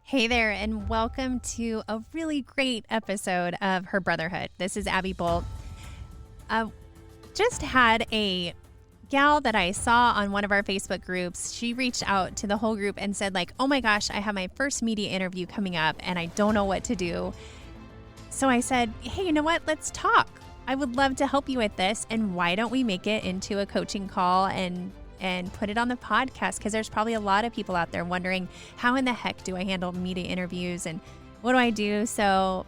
Hey there, and welcome to a really great episode of Her Brotherhood. This is Abby Bolt. Just had a gal that I saw on one of our Facebook groups. She reached out to the whole group and said, like, oh my gosh, I have my first media interview coming up and I don't know what to do. So I said, hey, you know what? Let's talk. I would love to help you with this. And why don't we make it into a coaching call and put it on the podcast? Because there's probably a lot of people out there wondering, how in the heck do I handle media interviews and what do I do? So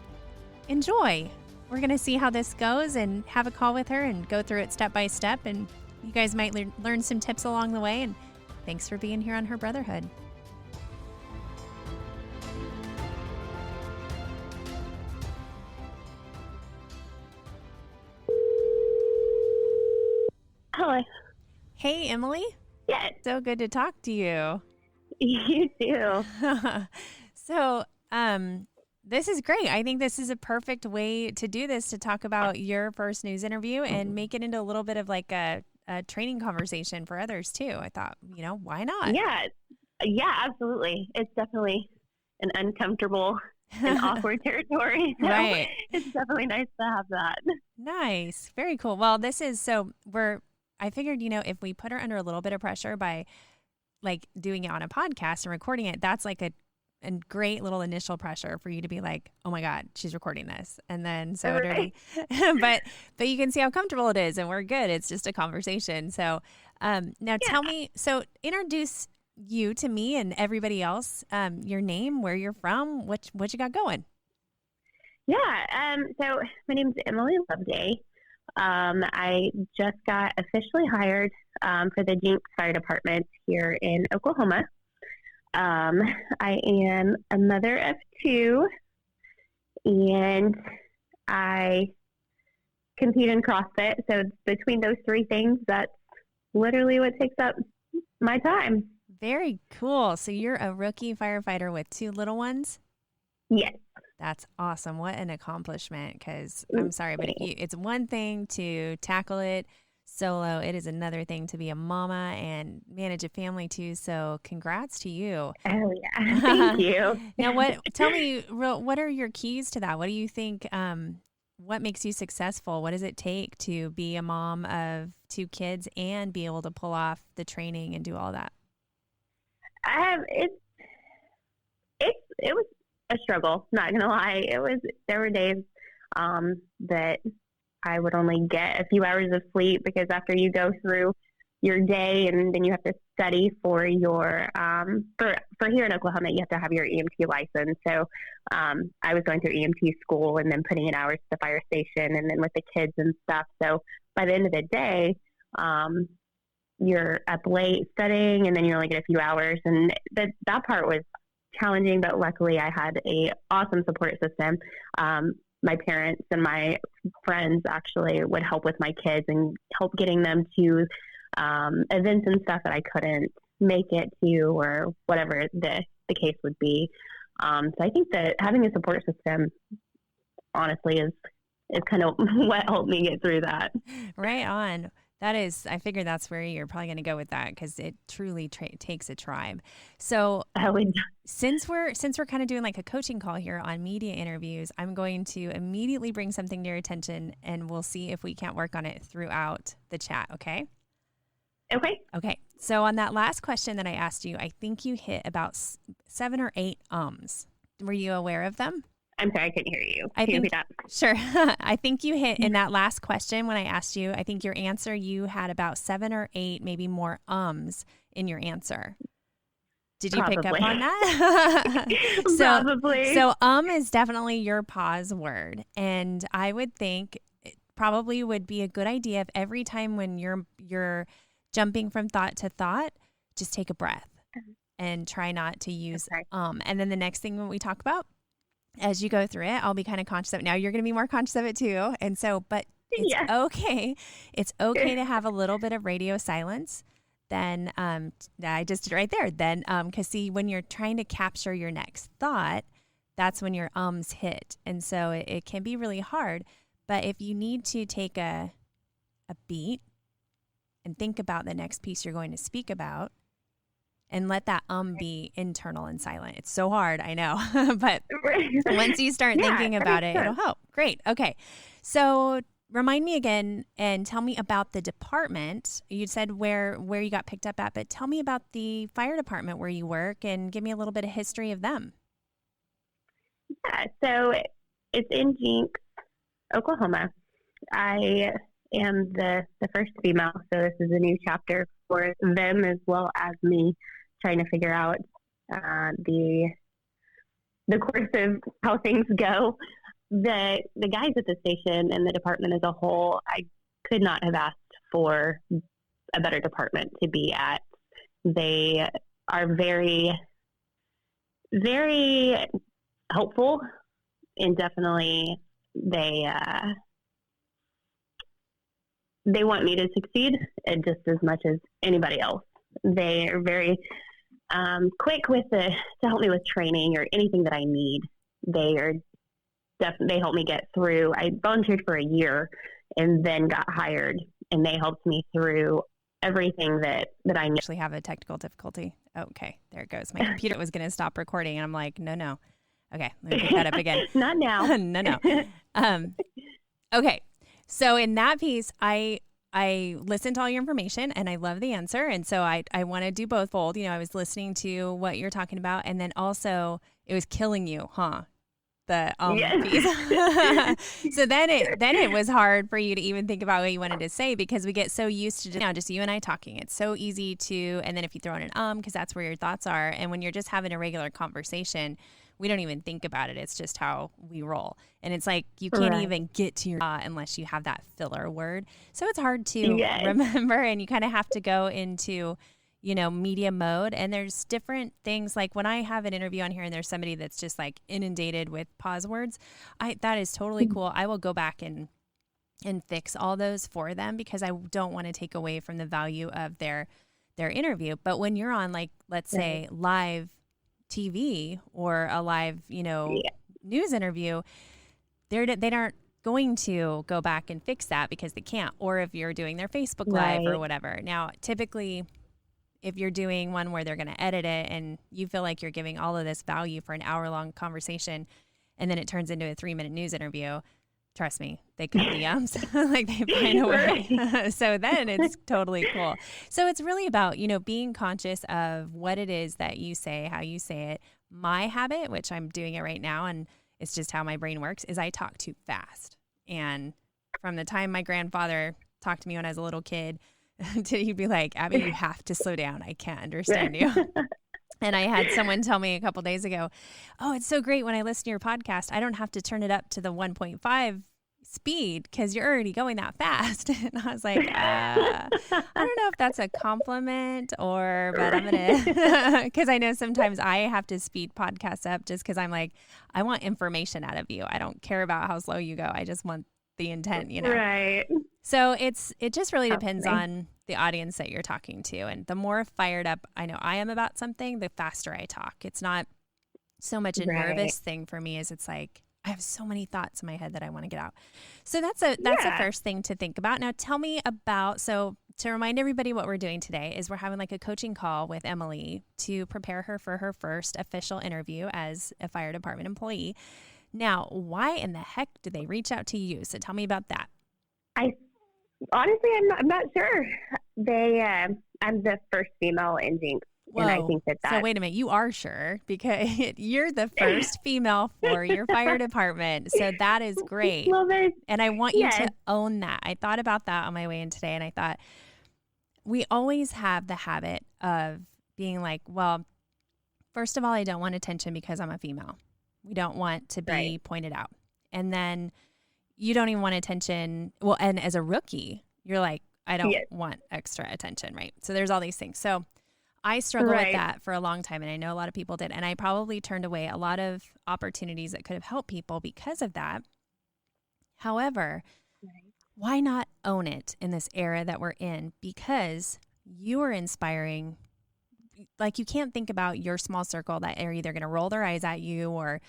enjoy. We're going to see how this goes and have a call with her and go through it step by step. And you guys might learn some tips along the way. And thanks for being here on Her Brotherhood. Hello. Hey, Emily. Yes. So good to talk to you. You too. So, this is great. I think this is a perfect way to do this, to talk about your first news interview and make it into a little bit of like a training conversation for others too. I thought, why not? Yeah, absolutely. It's definitely an uncomfortable and awkward territory. So Right. It's definitely nice to have that. Nice. Very cool. Well, I figured, if we put her under a little bit of pressure by like doing it on a podcast and recording it, that's like a great little initial pressure for you to be like, oh my God, she's recording this. And then Right. but you can see how comfortable it is and we're good. It's just a conversation. So now tell me, so introduce you to me and everybody else, your name, where you're from, what you got going. Yeah. So my name's Emily Loveday. I just got officially hired for the Jinx Fire Department here in Oklahoma. I am a mother of two, and I compete in CrossFit. So between those three things, that's literally what takes up my time. Very cool. So you're a rookie firefighter with two little ones? Yes. That's awesome. What an accomplishment, because I'm sorry, but it's one thing to tackle it solo. It is another thing to be a mama and manage a family too. So congrats to you. Oh, yeah. Thank you. Now, tell me, what are your keys to that? What do you think, what makes you successful? What does it take to be a mom of two kids and be able to pull off the training and do all that? It was a struggle, not gonna lie. There were days that I would only get a few hours of sleep, because after you go through your day and then you have to study for your for here in Oklahoma, you have to have your EMT license. So I was going through EMT school and then putting in hours at the fire station and then with the kids and stuff. So by the end of the day, you're up late studying and then you only get a few hours, and that part was challenging, but luckily I had a awesome support system. My parents and my friends actually would help with my kids and help getting them to events and stuff that I couldn't make it to, or whatever the case would be. So I think that having a support system, honestly, is kind of what helped me get through that. Right on. That is, I figured that's where you're probably going to go with that, because it truly takes a tribe. So since we're kind of doing like a coaching call here on media interviews, I'm going to immediately bring something to your attention, and we'll see if we can't work on it throughout the chat. Okay. Okay. So on that last question that I asked you, I think you hit about 7 or 8 ums. Were you aware of them? I'm sorry, I couldn't hear you. Can you repeat that? Sure. I think you hit in that last question when I asked you, I think your answer, you had about 7 or 8, maybe more ums in your answer. Did you pick up on that? Probably. So is definitely your pause word. And I would think it probably would be a good idea if every time when you're jumping from thought to thought, just take a breath and try not to use And then the next thing when we talk about, as you go through it, I'll be kind of conscious of it. Now you're going to be more conscious of it too. And so, but it's okay. It's okay to have a little bit of radio silence. Then I just did it right there. Then, because see, when you're trying to capture your next thought, that's when your ums hit. And so it can be really hard. But if you need to take a beat and think about the next piece you're going to speak about, and let that be internal and silent. It's so hard, I know, but once you start thinking about it, it'll help. Great. Okay. So remind me again and tell me about the department. You said where you got picked up at, but tell me about the fire department where you work and give me a little bit of history of them. Yeah, so it's in Jinx, Oklahoma. I am the first female, so this is a new chapter for them as well as me trying to figure out the course of how things go. The guys at the station and the department as a whole, I could not have asked for a better department to be at. They are very, very helpful, and definitely they want me to succeed just as much as anybody else. They are very quick to help me with training or anything that I need. They helped me get through. I volunteered for a year and then got hired, and they helped me through everything that I need. Actually have a technical difficulty. Okay, there it goes. My computer was going to stop recording, and I'm like, no. Okay, let me pick that up again. Not now. No. Okay, so in that piece, I listened to all your information, and I love the answer, and so I want to do both fold. I was listening to what you're talking about, and then also it was killing you, huh? The piece. So then it was hard for you to even think about what you wanted to say, because we get so used to just you and I talking. It's so easy to, and then if you throw in an because that's where your thoughts are, and when you're just having a regular conversation, we don't even think about it. It's just how we roll. And it's like you can't even get to your unless you have that filler word. So it's hard to remember, and you kind of have to go into media mode. And there's different things, like when I have an interview on here and there's somebody that's just like inundated with pause words, that is totally cool. I will go back and fix all those for them, because I don't want to take away from the value of their interview. But when you're on, like, let's say live TV or a live, news interview, they aren't going to go back and fix that because they can't. Or if you're doing their Facebook Live or whatever. Now, typically, if you're doing one where they're going to edit it and you feel like you're giving all of this value for an hour-long conversation, and then it turns into a 3-minute news interview, trust me, they cut the like they find a way. So then it's totally cool. So it's really about, being conscious of what it is that you say, how you say it. My habit, which I'm doing it right now, and it's just how my brain works, is I talk too fast. And from the time my grandfather talked to me when I was a little kid, he'd be like, Abby, you have to slow down. I can't understand you. And I had someone tell me a couple days ago, oh, it's so great when I listen to your podcast, I don't have to turn it up to the 1.5 speed because you're already going that fast. And I was like, I don't know if that's a compliment but I'm going to, because I know sometimes I have to speed podcasts up just because I'm like, I want information out of you. I don't care about how slow you go. I just want the intent, Right. So it just really depends on the audience that you're talking to. And the more fired up I know I am about something, the faster I talk. It's not so much a nervous thing for me as it's like, I have so many thoughts in my head that I want to get out. So that's the first thing to think about. Now tell me about, so to remind everybody what we're doing today is we're having like a coaching call with Emily to prepare her for her first official interview as a fire department employee. Now, why in the heck did they reach out to you? So tell me about that. Honestly, I'm not sure. I'm the first female in Jinx. Whoa. And I think that. So wait a minute, you are sure because you're the first female for your fire department. So that is great. Well, and I want you to own that. I thought about that on my way in today, and I thought we always have the habit of being like, well, first of all, I don't want attention because I'm a female. We don't want to be pointed out. And then you don't even want attention. Well, and as a rookie, you're like, I don't want extra attention, right? So there's all these things. So I struggled with that for a long time, and I know a lot of people did. And I probably turned away a lot of opportunities that could have helped people because of that. However, why not own it in this era that we're in? Because you are inspiring. Like, you can't think about your small circle that are either going to roll their eyes at you or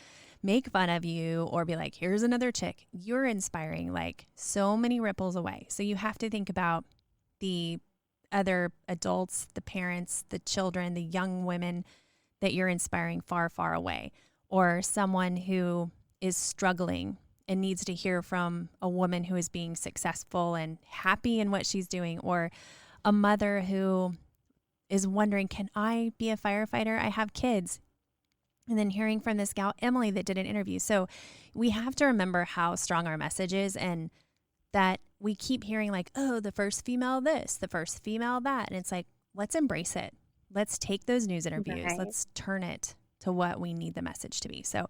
make fun of you or be like, here's another chick. You're inspiring like so many ripples away. So you have to think about the other adults, the parents, the children, the young women that you're inspiring far, far away, or someone who is struggling and needs to hear from a woman who is being successful and happy in what she's doing, or a mother who is wondering, can I be a firefighter? I have kids. And then hearing from this gal, Emily, that did an interview. So we have to remember how strong our message is, and that we keep hearing like, oh, the first female this, the first female that. And it's like, let's embrace it. Let's take those news interviews. Right. Let's turn it to what we need the message to be. So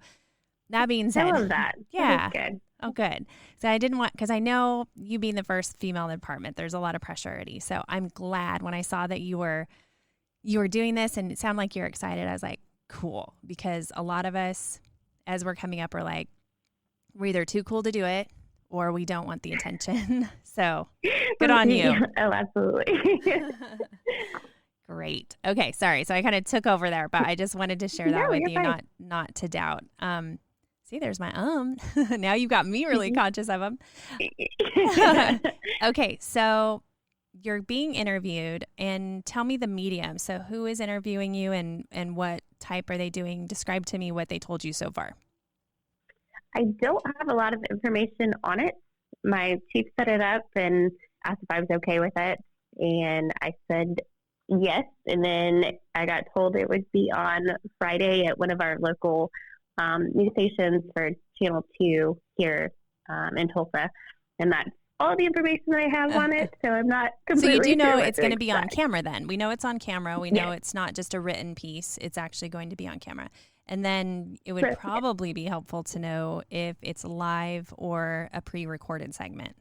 that being said, I love that. Yeah. That is good. Oh, good. So I didn't want, because I know you being the first female in the department, there's a lot of pressure already. So I'm glad when I saw that you were doing this and it sounded like you're excited. I was like, cool. Because a lot of us, as we're coming up, are like, we're either too cool to do it or we don't want the attention. So good on you. Oh, absolutely. Great. Okay. Sorry. So I kind of took over there, but I just wanted to share that with you, fine. not to doubt. See, there's my now you've got me really conscious of them. Okay. So you're being interviewed, and tell me the medium. So who is interviewing you, and what type are they doing? Describe to me what they told you so far. I don't have a lot of information on it. My chief set it up and asked if I was okay with it. And I said yes. And then I got told it would be on Friday at one of our local news stations for Channel 2 here in Tulsa. And that's all the information that I have on it. So I'm not completely So you do know sure it's going to be on camera then. We know it's on camera. We know it's not just a written piece. It's actually going to be on camera. And then it would probably be helpful to know if it's live or a pre-recorded segment.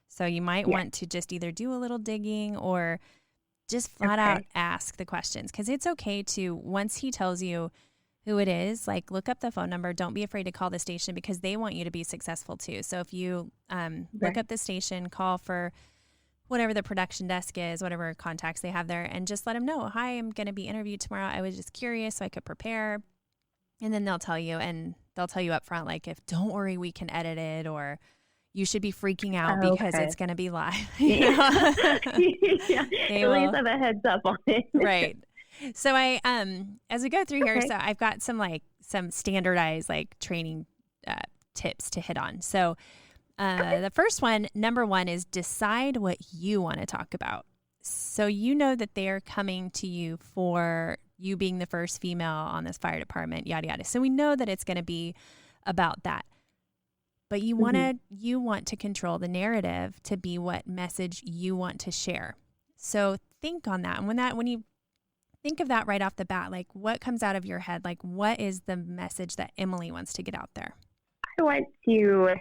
So you might want to just either do a little digging or just flat out ask the questions. Because it's okay to, once he tells you who it is, like look up the phone number. Don't be afraid to call the station because they want you to be successful too. So if you look up the station, call for whatever the production desk is, whatever contacts they have there, and just let them know, hi, I'm going to be interviewed tomorrow. I was just curious so I could prepare. And then they'll tell you, up front, like, if don't worry, we can edit it, or you should be freaking out because it's going to be live. You know? At least have a heads up on it. Right. So I, as we go through here, so I've got some standardized training tips to hit on. So the first one, number one, is decide what you want to talk about. So you know that they're coming to you for you being the first female on this fire department, yada, yada. So we know that it's going to be about that. But you want to control the narrative to be what message you want to share. So think on that. And when you think of that right off the bat, like what comes out of your head? Like what is the message that Emily wants to get out there? I want to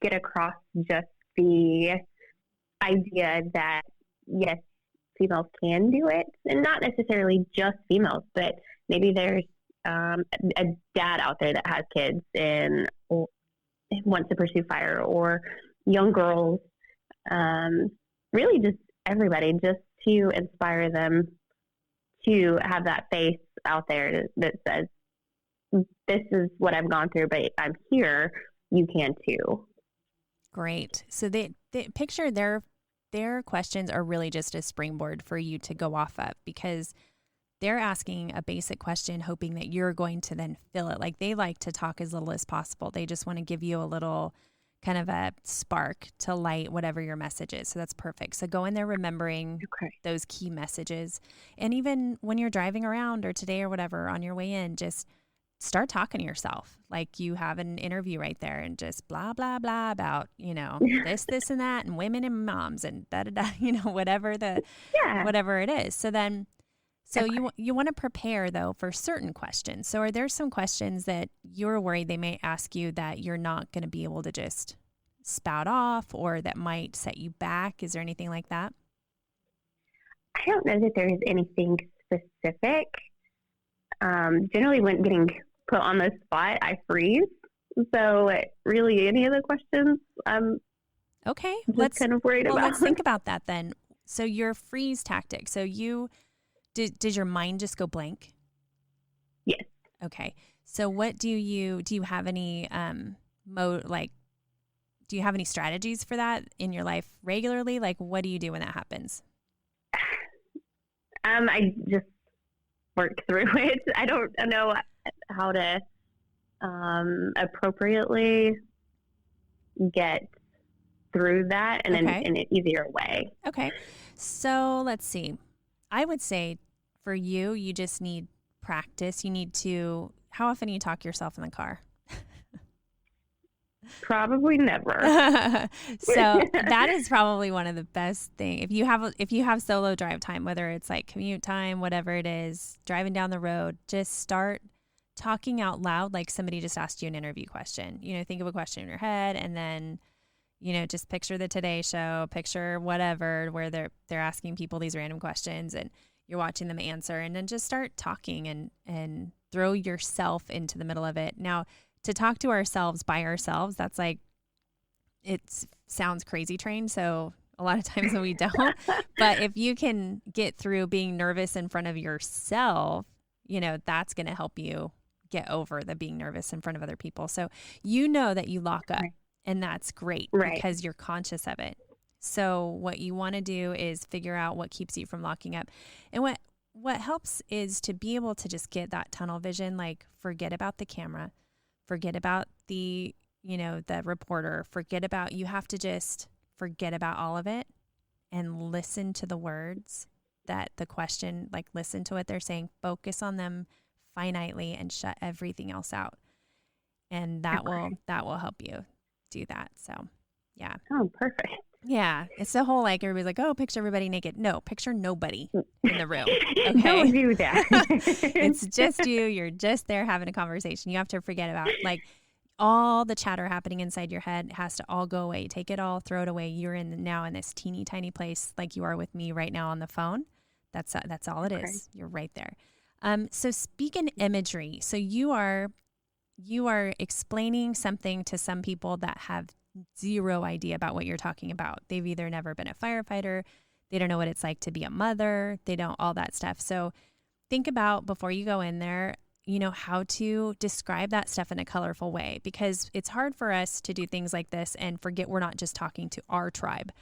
get across just the idea that, yes, females can do it, and not necessarily just females, but maybe there's a dad out there that has kids and wants to pursue fire, or young girls, really just everybody, just to inspire them to have that face out there that says, this is what I've gone through, but I'm here, you can too. Great. So they picture their questions are really just a springboard for you to go off of, because they're asking a basic question, hoping that you're going to then fill it. Like they like to talk as little as possible. They just want to give you a little kind of a spark to light whatever your message is. So that's perfect. So go in there remembering those key messages. And even when you're driving around or today or whatever on your way in, just start talking to yourself like you have an interview right there, and just blah, blah, blah about, this and that, and women and moms and da-da-da, whatever whatever it is. So then, you want to prepare though for certain questions. So are there some questions that you're worried they may ask you that you're not going to be able to just spout off, or that might set you back? Is there anything like that? I don't know that there is anything specific. Generally, when getting put on the spot, I freeze. So really, any of the questions, okay, let's kind of worried about. Let's think about that then. So your freeze tactic. So does your mind just go blank? Yes. Okay. So what do you have any do you have any strategies for that in your life regularly? Like what do you do when that happens? I just work through it. I don't know how to appropriately get through that in an easier way. Okay. So let's see. I would say for you, you just need practice. You need to, how often do you talk yourself in the car? Probably never. So that is probably one of the best things. If you have solo drive time, whether it's like commute time, whatever it is, driving down the road, just start talking out loud like somebody just asked you an interview question. Think of a question in your head, and then just picture the Today Show, picture whatever, where they're asking people these random questions and you're watching them answer, and then just start talking and throw yourself into the middle of it. Now, to talk to ourselves by ourselves, that's like, it sounds crazy trained. So a lot of times we don't, but if you can get through being nervous in front of yourself, that's going to help you get over the being nervous in front of other people. So that you lock up, and that's great because you're conscious of it. So what you want to do is figure out what keeps you from locking up. And what helps is to be able to just get that tunnel vision, like forget about the camera, forget about the reporter, you have to just forget about all of it and listen to the words that the question, like listen to what they're saying, focus on them finitely and shut everything else out. And that will help you do that. So, yeah. Oh, perfect. Yeah. It's the whole, like, everybody's like, oh, picture everybody naked. No, picture nobody in the room. Okay. Don't do that. It's just you. You're just there having a conversation. You have to forget about, like, all the chatter happening inside your head has to all go away. Take it all, throw it away. You're now in this teeny tiny place like you are with me right now on the phone. That's all it is. You're right there. So speak in imagery. So you are explaining something to some people that have zero idea about what you're talking about. They've either never been a firefighter, they don't know what it's like to be a mother, they don't, all that stuff. So think about, before you go in there, how to describe that stuff in a colorful way, because it's hard for us to do things like this and forget we're not just talking to our tribe.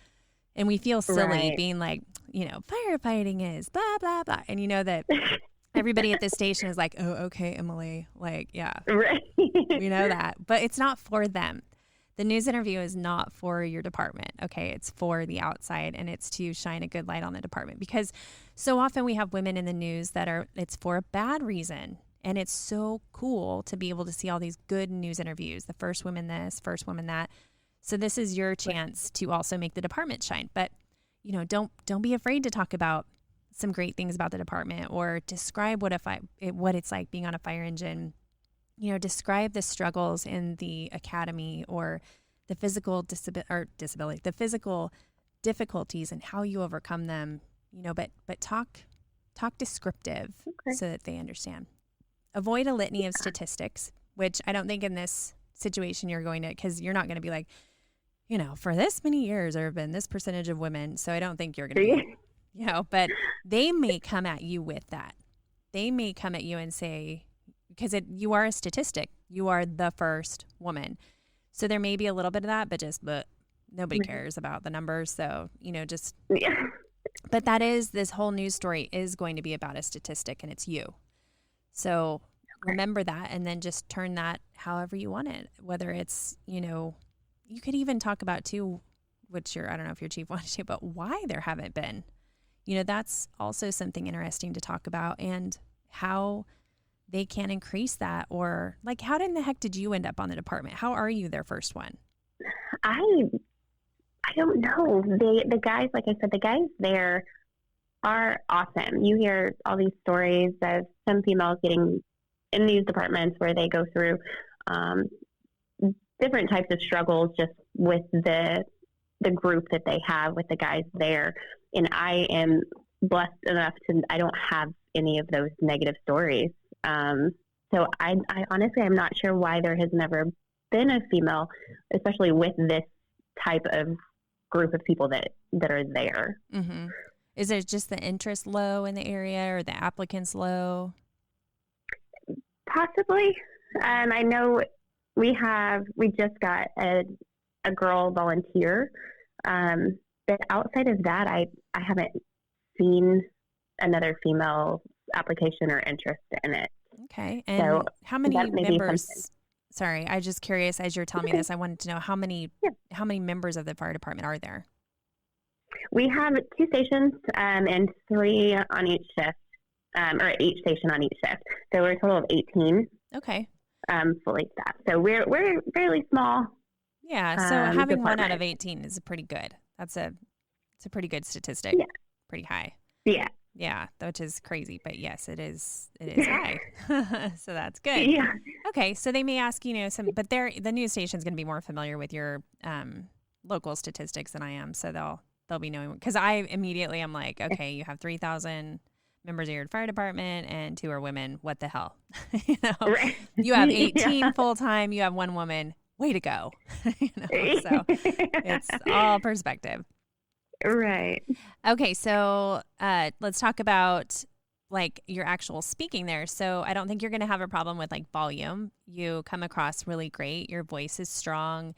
And we feel silly being like, firefighting is blah, blah, blah. And that everybody at this station is like, oh, okay, Emily, like, yeah, we know that. But it's not for them. The news interview is not for your department, okay? It's for the outside, and it's to shine a good light on the department, because so often we have women in the news it's for a bad reason. And it's so cool to be able to see all these good news interviews, the first woman this, first woman that. So this is your chance to also make the department shine. But, don't be afraid to talk about some great things about the department, or describe what it's like being on a fire engine. Describe the struggles in the academy, or the physical disability, the physical difficulties and how you overcome them, but talk descriptive so that they understand. Avoid a litany of statistics, which I don't think in this situation you're going to, because you're not going to be like, for this many years there have been this percentage of women. So I don't think you're going to be, but they may come at you with that. They may come at you and say, because you are a statistic, you are the first woman. So there may be a little bit of that, but nobody cares about the numbers. So, but this whole news story is going to be about a statistic, and it's you. So remember that, and then just turn that however you want it, whether it's, you could even talk about too, which I don't know if your chief wanted to, but why there haven't been, that's also something interesting to talk about, and how they can increase that, or like, how in the heck did you end up on the department? How are you their first one? I don't know. The guys, like I said, the guys there are awesome. You hear all these stories of some females getting in these departments where they go through different types of struggles just with the group that they have with the guys there. And I am blessed enough I don't have any of those negative stories. So I honestly, I'm not sure why there has never been a female, especially with this type of group of people that are there. Mm-hmm. Is it just the interest low in the area, or the applicants low? Possibly. I know we just got a girl volunteer. But outside of that, I haven't seen another female application or interest in it. Okay. And So how many that may be members? something. Sorry, I was just curious as you're telling me this. I wanted to know how many members of the fire department are there? We have 2 stations and 3 on each shift, or each station on each shift. So we're a total of 18. Okay. Fully staffed. So we're fairly small. Yeah. So having department. 1 out of 18 is pretty good. It's a pretty good statistic. Yeah. Pretty high. Yeah. Yeah, which is crazy, but yes, it is high. So that's good. Yeah. Okay, so they may ask, but the news station's going to be more familiar with your local statistics than I am, so they'll be knowing, because I immediately am like, okay, you have 3,000 members of your fire department and 2 are women. What the hell? Right. You have 18 full time. You have 1 woman. Way to go! So it's all perspective. Right. Okay, so let's talk about like your actual speaking there. So I don't think you're going to have a problem with like volume. You come across really great. Your voice is strong.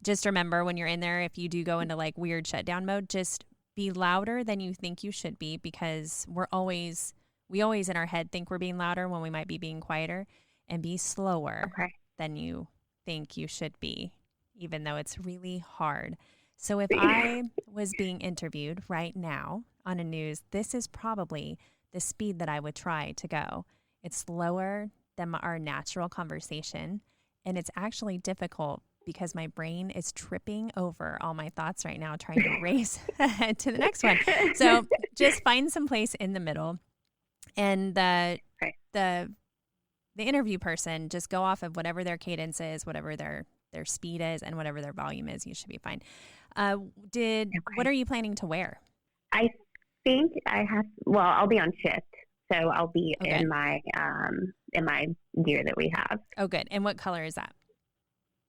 Just remember when you're in there, if you do go into like weird shutdown mode, just be louder than you think you should be, because we always in our head think we're being louder when we might be being quieter, and be slower than you think you should be, even though it's really hard. So if I was being interviewed right now on a news, this is probably the speed that I would try to go. It's slower than our natural conversation, and it's actually difficult because my brain is tripping over all my thoughts right now trying to race ahead to the next one. So just find some place in the middle, and the interview person, just go off of whatever their cadence is, whatever their speed is, and whatever their volume is. You should be fine. What are you planning to wear? I think I'll be on shift, so I'll be in my gear that we have. Oh, good. And what color is that?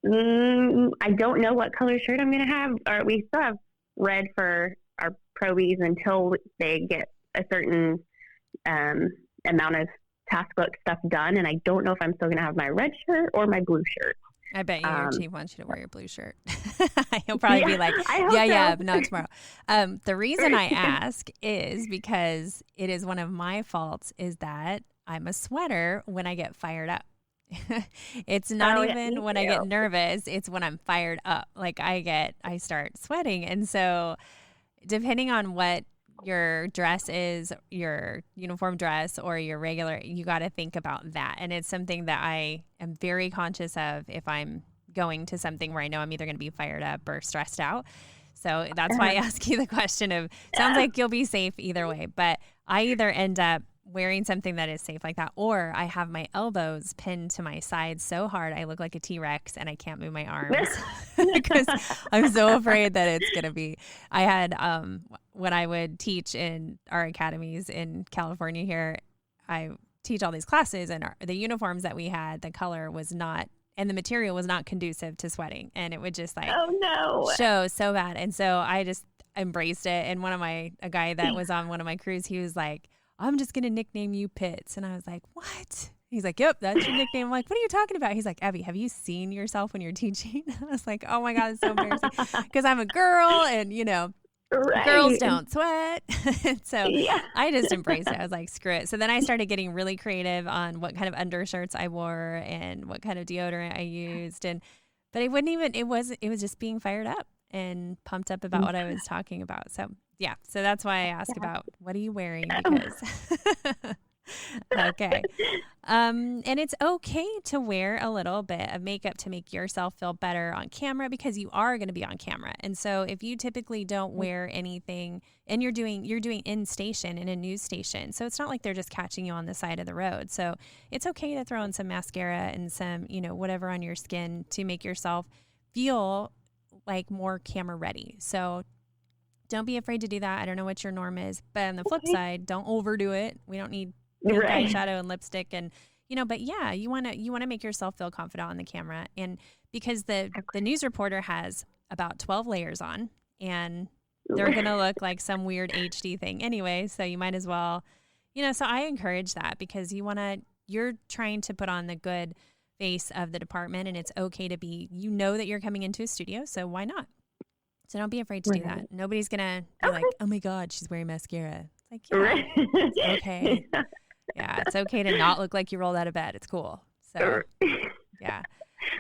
I don't know what color shirt I'm going to have. Or we still have red for our probies until they get a certain amount of task book stuff done, and I don't know if I'm still going to have my red shirt or my blue shirt. I bet you your chief wants you to wear your blue shirt. He'll probably be like, but not tomorrow. The reason I ask is because it is one of my faults is that I'm a sweater when I get fired up. It's not even when I get nervous. It's when I'm fired up. Like I start sweating. And so depending on what your dress is, your uniform dress or your regular, you got to think about that. And it's something that I am very conscious of if I'm going to something where I know I'm either going to be fired up or stressed out. So that's why I ask you the question of, sounds like you'll be safe either way, but I either end up wearing something that is safe like that, or I have my elbows pinned to my sides so hard I look like a T-Rex and I can't move my arms because I'm so afraid that it's going to be. I had, when I would teach in our academies in California here, I teach all these classes, and the uniforms that we had, the color was not, and the material was not conducive to sweating, and it would just like show so bad. And so I just embraced it. And a guy that was on one of my crews, he was like, I'm just going to nickname you Pitts. And I was like, what? He's like, yep, that's your nickname. I'm like, what are you talking about? He's like, Abby, have you seen yourself when you're teaching? I was like, oh my God, it's so embarrassing because I'm a girl and, girls don't sweat. So I just embraced it. I was like, screw it. So then I started getting really creative on what kind of undershirts I wore and what kind of deodorant I used. But it was just being fired up and pumped up about what I was talking about. So yeah. So that's why I ask about what are you wearing, because okay. And it's okay to wear a little bit of makeup to make yourself feel better on camera, because you are going to be on camera. And so if you typically don't wear anything and you're doing in station in a news station, so it's not like they're just catching you on the side of the road. So it's okay to throw in some mascara and some, whatever on your skin to make yourself feel like more camera ready. So don't be afraid to do that. I don't know what your norm is, but on the flip side, don't overdo it. We don't need eyeshadow and lipstick and, but yeah, you want to make yourself feel confident on the camera. And because the news reporter has about 12 layers on, and they're going to look like some weird HD thing anyway. So you might as well, so I encourage that, because you're trying to put on the good face of the department, and it's okay to be, that you're coming into a studio. So why not? So don't be afraid to do that. Nobody's going to be like, oh my God, she's wearing mascara. It's like, yeah, it's okay. Yeah, it's okay to not look like you rolled out of bed. It's cool. So, yeah.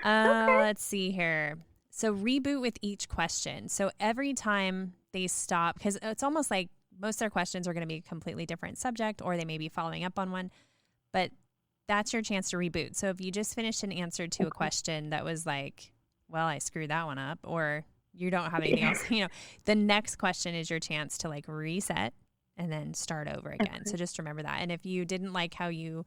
Okay. Let's see here. So reboot with each question. So every time they stop, because it's almost like most of their questions are going to be a completely different subject, or they may be following up on one, but that's your chance to reboot. So if you just finished an answer to a question that was like, well, I screwed that one up, or you don't have anything else, the next question is your chance to like reset and then start over again. Okay. So just remember that. And if you didn't like how you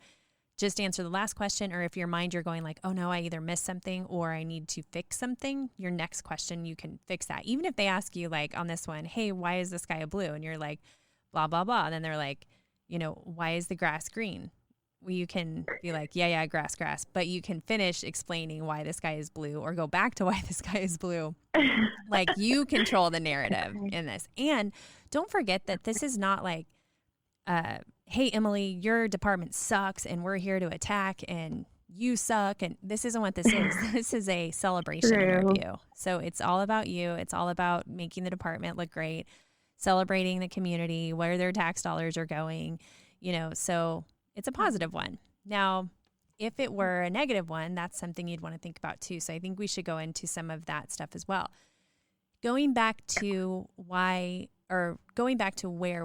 just answer the last question, or if your mind you're going like, oh no, I either missed something or I need to fix something, your next question, you can fix that. Even if they ask you like on this one, hey, why is the sky blue? And you're like, blah, blah, blah. And then they're like, why is the grass green? Well, you can be like, yeah, grass. But you can finish explaining why the sky is blue or go back to why the sky is blue. Like you control the narrative in this. And don't forget that this is not like, hey, Emily, your department sucks and we're here to attack and you suck. And this isn't what this is. This is a celebration interview. So it's all about you. It's all about making the department look great, celebrating the community, where their tax dollars are going, so it's a positive one. Now, if it were a negative one, that's something you'd want to think about too. So I think we should go into some of that stuff as well. Going back to where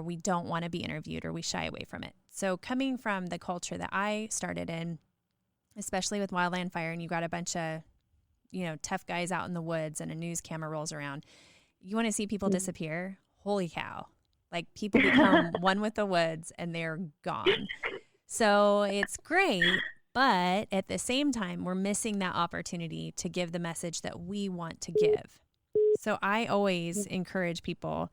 we don't want to be interviewed or we shy away from it. So coming from the culture that I started in, especially with wildland fire, and you got a bunch of, tough guys out in the woods and a news camera rolls around, you want to see people disappear? Holy cow. Like people become one with the woods and they're gone. So it's great, but at the same time, we're missing that opportunity to give the message that we want to give. So I always encourage people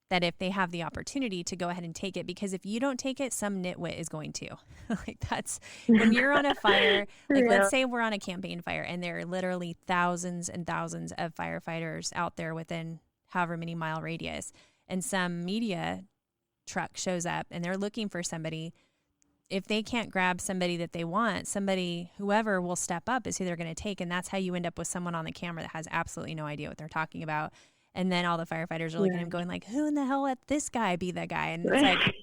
that if they have the opportunity to go ahead and take it, because if you don't take it, some nitwit is going to. Like that's when you're on a fire, like let's say we're on a campaign fire and there are literally thousands and thousands of firefighters out there within however many mile radius, and some media truck shows up and they're looking for somebody. If they can't grab somebody that they want, whoever will step up is who they're going to take. And that's how you end up with someone on the camera that has absolutely no idea what they're talking about. And then all the firefighters are looking at him going like, who in the hell let this guy be the guy? And it's like,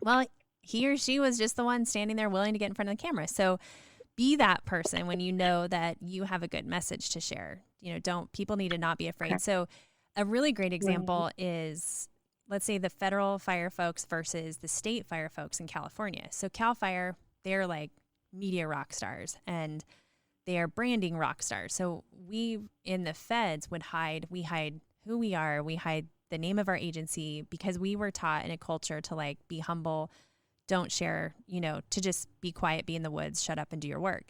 well, he or she was just the one standing there willing to get in front of the camera. So be that person when you know that you have a good message to share. People need to not be afraid. So a really great example is, let's say the federal fire folks versus the state fire folks in California. So Cal Fire, they're like media rock stars and they are branding rock stars. So we in the feds we hide who we are. We hide the name of our agency because we were taught in a culture to like be humble, don't share, to just be quiet, be in the woods, shut up and do your work.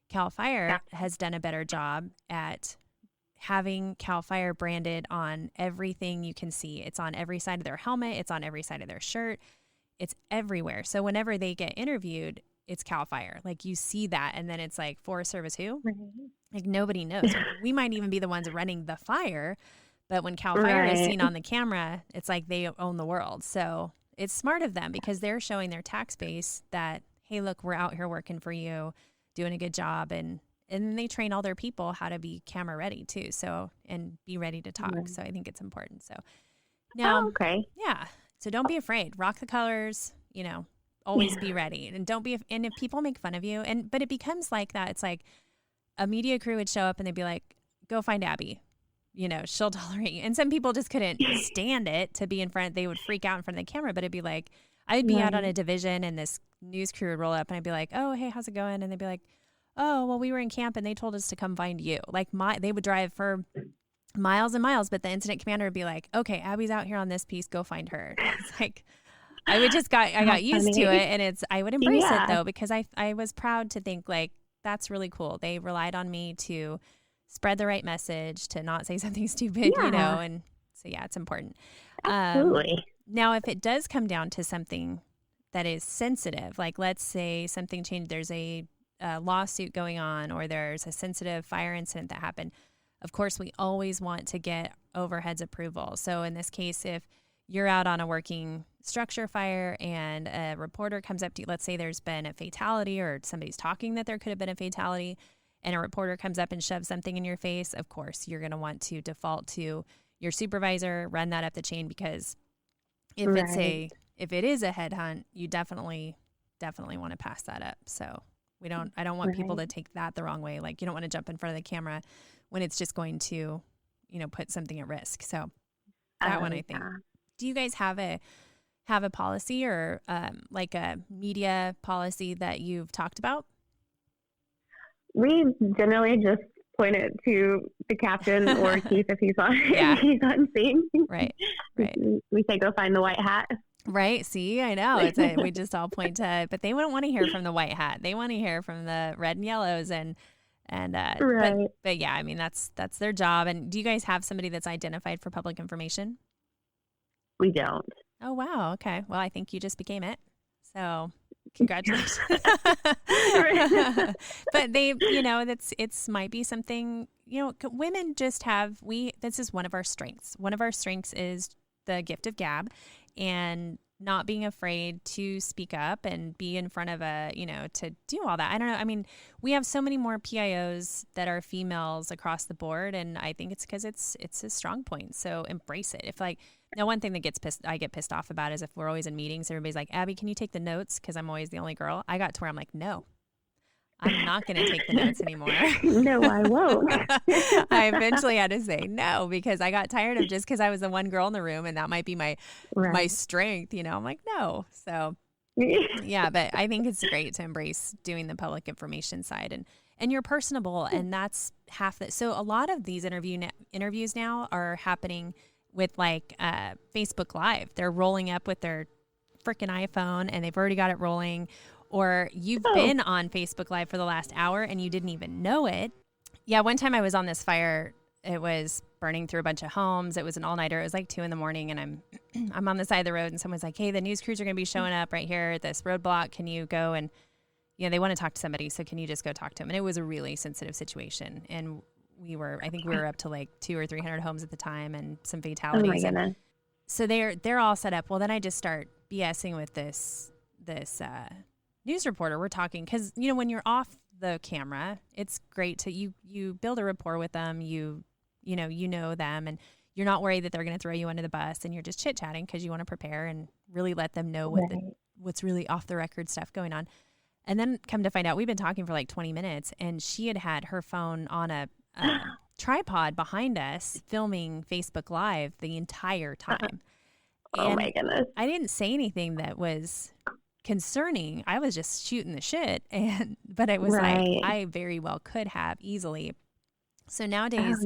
Cal Fire has done a better job at having Cal Fire branded on everything you can see. It's on every side of their helmet. It's on every side of their shirt. It's everywhere. So whenever they get interviewed, it's Cal Fire. Like you see that. And then it's like Forest Service who? Like nobody knows. We might even be the ones running the fire. But when Cal Fire is seen on the camera, it's like they own the world. So it's smart of them because they're showing their tax base that, hey, look, we're out here working for you, doing a good job. And then they train all their people how to be camera ready too. So, and be ready to talk. So I think it's important. So now, yeah. So don't be afraid. Rock the colors, always be ready. And don't be, and if people make fun of you, but it becomes like that. It's like a media crew would show up and they'd be like, go find Abby. She'll tolerate you. And some people just couldn't stand it to be in front. They would freak out in front of the camera, but it'd be like, I'd be out on a division and this news crew would roll up and I'd be like, oh, hey, how's it going? And they'd be like, oh, well, we were in camp and they told us to come find you. Like they would drive for miles and miles, but the incident commander would be like, okay, Abby's out here on this piece, go find her. It's like, I got used to it and I would embrace it though, because I was proud to think like, that's really cool. They relied on me to spread the right message, to not say something stupid, and so yeah, it's important. Absolutely. Now, if it does come down to something that is sensitive, like let's say something changed, there's a lawsuit going on or there's a sensitive fire incident that happened, of course, we always want to get overhead's approval. So in this case, if you're out on a working structure fire and a reporter comes up to you, let's say there's been a fatality or somebody's talking that there could have been a fatality, and a reporter comes up and shoves something in your face, of course, you're going to want to default to your supervisor, run that up the chain because Right. if it is a headhunt, you definitely want to pass that up. So I don't want people Right. to take that the wrong way. Like you don't want to jump in front of the camera when it's just going to, put something at risk. So that one, I think. Yeah. Do you guys have a policy or like a media policy that you've talked about? We generally just point it to the captain or Keith if he's on Yeah. if he's on scene. Right. We say go find the white hat. Right. See, I know we just all point to, but they wouldn't want to hear from the white hat. They want to hear from the red and yellows Right. but yeah, I mean, that's their job. And do you guys have somebody that's identified for public information? We don't. Oh, wow. Okay. Well, I think you just became it. So congratulations. But it's might be something, women just have, this is one of our strengths. One of our strengths is the gift of gab and not being afraid to speak up and be in front of to do all that. I don't know. I mean, we have so many more PIOs that are females across the board. And I think it's because it's a strong point. So embrace it. If one thing that I get pissed off about is if we're always in meetings, everybody's like, Abby, can you take the notes? Cause I'm always the only girl. I got to where I'm like, no, I'm not going to take the notes anymore. No, I won't. I eventually had to say no because I got tired of just because I was the one girl in the room and that might be my strength. I'm like, no. So yeah, but I think it's great to embrace doing the public information side and you're personable and that's half that. So a lot of these interviews now are happening with Facebook Live. They're rolling up with their freaking iPhone and they've already got it rolling. Or you've been on Facebook Live for the last hour and you didn't even know it. Yeah, one time I was on this fire. It was burning through a bunch of homes. It was an all-nighter. It was like 2 a.m. and I'm on the side of the road and someone's like, hey, the news crews are going to be showing up right here at this roadblock. Can you go and, they want to talk to somebody. So can you just go talk to them? And it was a really sensitive situation. And I think we were up to like 200 or 300 homes at the time and some fatalities. Oh my goodness. So they're all set up. Well, then I just start BSing with this news reporter. We're talking because when you're off the camera, it's great to you build a rapport with them. You know them, and you're not worried that they're going to throw you under the bus, and you're just chit chatting because you want to prepare and really let them know what's really off the record stuff going on. And then come to find out, we've been talking for like 20 minutes, and she had her phone on a tripod behind us, filming Facebook Live the entire time. Oh my goodness! I didn't say anything that was concerning. I was just shooting the shit, but it was like I very well could have easily. So nowadays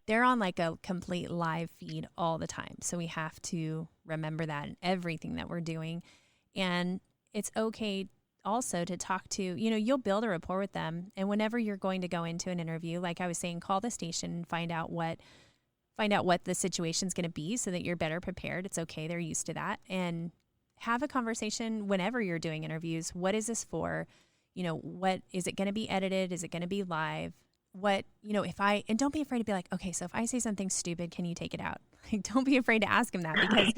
they're on like a complete live feed all the time. So we have to remember that in everything that we're doing. And it's okay also to talk to, you'll build a rapport with them. And whenever you're going to go into an interview, like I was saying, call the station and find out what the situation's going to be so that you're better prepared. It's okay. They're used to that. And have a conversation whenever you're doing interviews. What is this for? What is it going to be edited? Is it going to be live? And don't be afraid to be like, okay, so if I say something stupid, can you take it out? Like, don't be afraid to ask them that because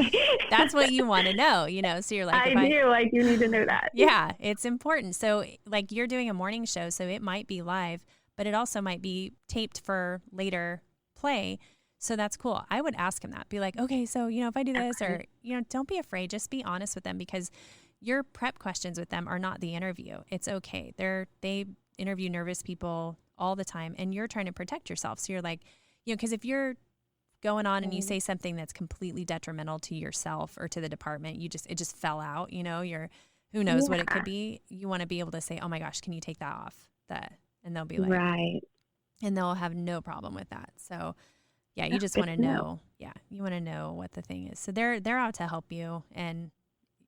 that's what you want to know, so you're like, I do need to know that. Yeah, it's important. So like you're doing a morning show, so it might be live, but it also might be taped for later play. So that's cool. I would ask him that. Be like, okay, so, if I do this or, don't be afraid. Just be honest with them because your prep questions with them are not the interview. It's okay. They interview nervous people all the time and you're trying to protect yourself. So you're like, because if you're going on and you say something that's completely detrimental to yourself or to the department, it just fell out, who knows what it could be. You want to be able to say, oh my gosh, can you take that off? And they'll be like, right. And they'll have no problem with that. So yeah, you just want to know. Yeah, you want to know what the thing is. So they're out to help you. And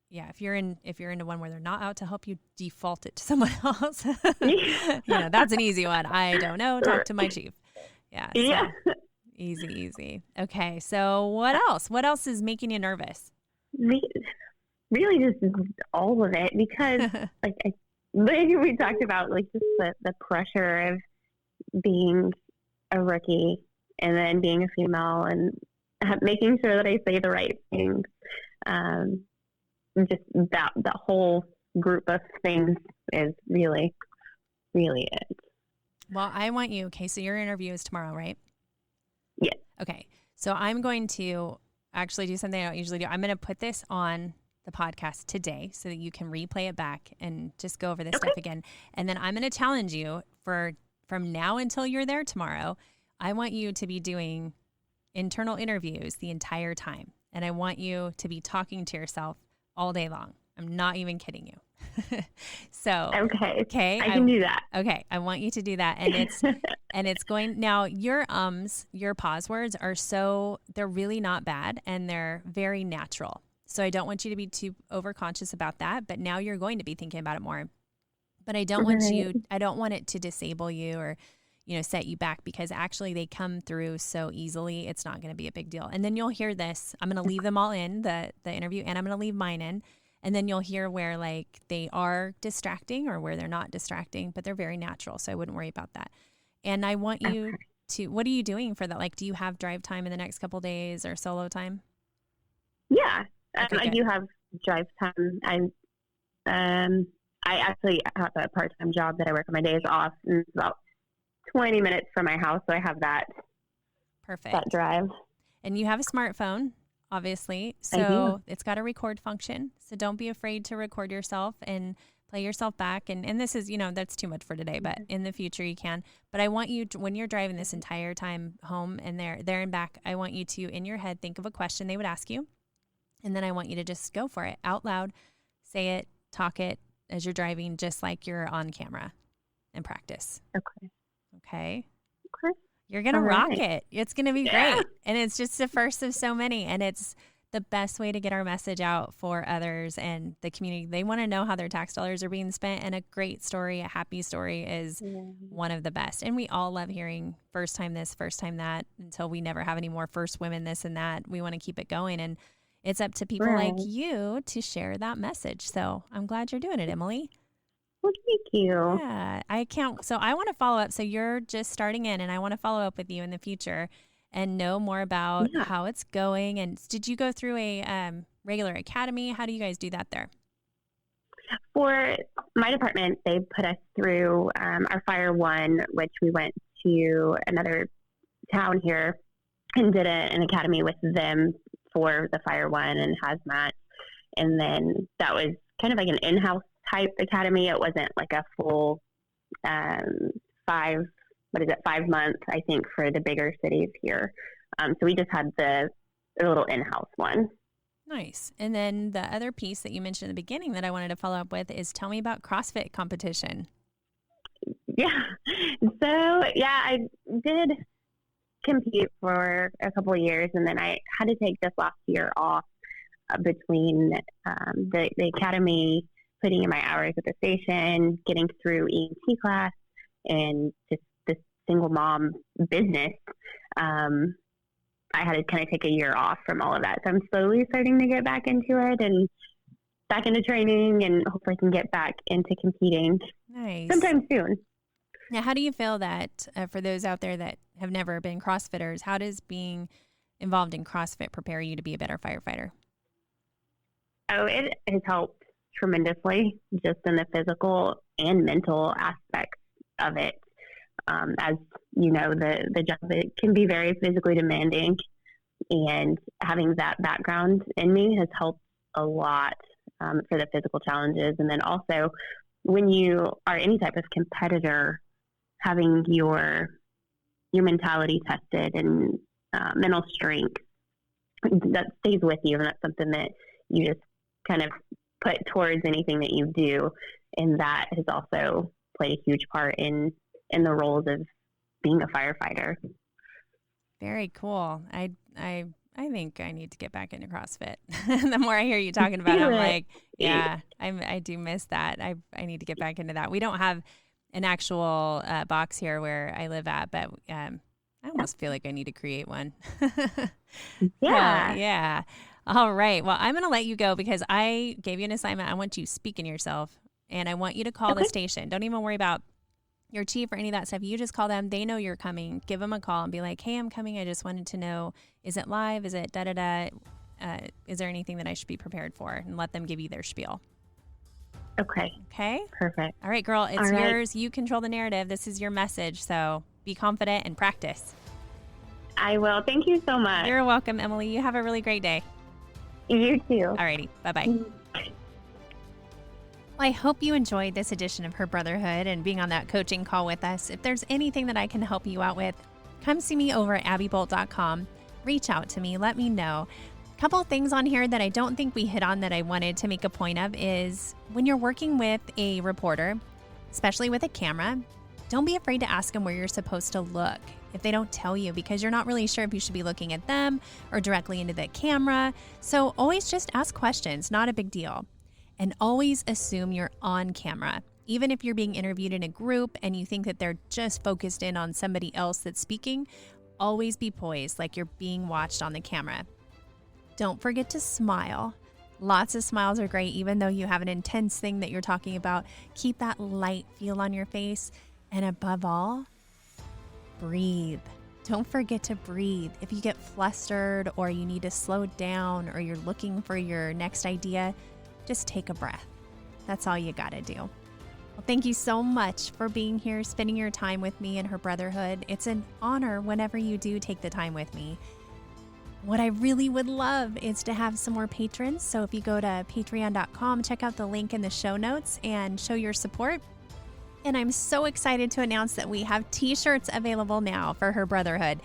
yeah, if you're into one where they're not out to help you, default it to someone else. That's an easy one. I don't know. Talk to my chief. Yeah. So Yeah. Easy. Okay. So what else? What else is making you nervous? Really just all of it because like we talked about like just the pressure of being a rookie and then being a female and making sure that I say the right things. Just that whole group of things is really, really it. Well, I want you, okay, so your interview is tomorrow, right? Yes. Okay, so I'm going to actually do something I don't usually do. I'm going to put this on the podcast today so that you can replay it back and just go over this stuff again. And then I'm going to challenge you from now until you're there tomorrow. I want you to be doing internal interviews the entire time. And I want you to be talking to yourself all day long. I'm not even kidding you. So, okay. I can do that. Okay. I want you to do that. And it's going now, your pause words they're really not bad and they're very natural. So I don't want you to be too overconscious about that, but now you're going to be thinking about it more. But I don't want it to disable you or, set you back, because actually they come through so easily. It's not going to be a big deal. And then you'll hear this. I'm going to leave them all in the interview, and I'm going to leave mine in. And then you'll hear where like they are distracting or where they're not distracting, but they're very natural. So I wouldn't worry about that. And I want you to, what are you doing for that? Like, do you have drive time in the next couple of days or solo time? Yeah, I do have drive time. I actually have a part-time job that I work on my days off, and it's about 20 minutes from my house. So I have that. Perfect. That drive. And you have a smartphone, obviously. So it's got a record function. So don't be afraid to record yourself and play yourself back. And this is, that's too much for today, but in the future you can. But I want you to, when you're driving this entire time home and there and back, I want you to, in your head, think of a question they would ask you. And then I want you to just go for it out loud, say it, talk it as you're driving, just like you're on camera, and practice. Okay. You're going to rock it. It's going to be great. And it's just the first of so many. And it's the best way to get our message out for others and the community. They want to know how their tax dollars are being spent. And a great story, a happy story is one of the best. And we all love hearing first time this, first time that, until we never have any more first women this and that. We want to keep it going. And it's up to people like you to share that message. So I'm glad you're doing it, Emily. Well, thank you. Yeah, I can't. So I want to follow up. So you're just starting in, and I want to follow up with you in the future and know more about how it's going. And did you go through a regular academy? How do you guys do that there? For my department, they put us through our Fire One, which we went to another town here and did an academy with them for the Fire One and hazmat. And then that was kind of like an in-house type academy. It wasn't like a full 5 months, I think, for the bigger cities here. So we just had the little in-house one. Nice. And then the other piece that you mentioned in the beginning that I wanted to follow up with is tell me about CrossFit competition. Yeah. So, I did compete for a couple of years, and then I had to take this last year off between the academy, putting in my hours at the station, getting through EMT class, and just this single mom business. I had to kind of take a year off from all of that. So I'm slowly starting to get back into it and back into training, and hopefully I can get back into competing sometime soon. Now, how do you feel that for those out there that have never been CrossFitters, how does being involved in CrossFit prepare you to be a better firefighter? Oh, it has helped tremendously, just in the physical and mental aspects of it. As you know, the job, it can be very physically demanding, and having that background in me has helped a lot for the physical challenges. And then also, when you are any type of competitor, having your mentality tested and mental strength, that stays with you, and that's something that you just kind of put towards anything that you do, and that has also played a huge part in the roles of being a firefighter. Very cool. I think I need to get back into CrossFit. The more I hear you talking about it, I'm like, I do miss that. I need to get back into that. We don't have an actual box here where I live at, but I almost feel like I need to create one. Yeah. All right. Well, I'm going to let you go because I gave you an assignment. I want you speaking yourself, and I want you to call the station. Don't even worry about your chief or any of that stuff. You just call them. They know you're coming. Give them a call and be like, hey, I'm coming. I just wanted to know, is it live? Is it da-da-da? Is there anything that I should be prepared for? And let them give you their spiel. Okay. Perfect. All right, girl. It's yours. You control the narrative. This is your message. So be confident and practice. I will. Thank you so much. You're welcome, Emily. You have a really great day. You too. Alrighty. Bye-bye. Well, I hope you enjoyed this edition of Her Brotherhood and being on that coaching call with us. If there's anything that I can help you out with, come see me over at abbybolt.com. Reach out to me. Let me know. A couple of things on here that I don't think we hit on that I wanted to make a point of is when you're working with a reporter, especially with a camera, don't be afraid to ask them where you're supposed to look if they don't tell you, because you're not really sure if you should be looking at them or directly into the camera. So always just ask questions, not a big deal. And always assume you're on camera. Even if you're being interviewed in a group and you think that they're just focused in on somebody else that's speaking, always be poised like you're being watched on the camera. Don't forget to smile. Lots of smiles are great, even though you have an intense thing that you're talking about. Keep that light feel on your face. And above all, breathe. Don't forget to breathe. If you get flustered or you need to slow down or you're looking for your next idea, just take a breath. That's all you got to do. Well, thank you so much for being here, spending your time with me and Her Brotherhood. It's an honor whenever you do take the time with me. What I really would love is to have some more patrons. So if you go to patreon.com, check out the link in the show notes and show your support. And I'm so excited to announce that we have t-shirts available now for Her Brotherhood.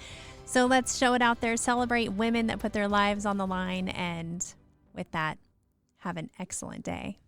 So let's show it out there, celebrate women that put their lives on the line. And with that, have an excellent day.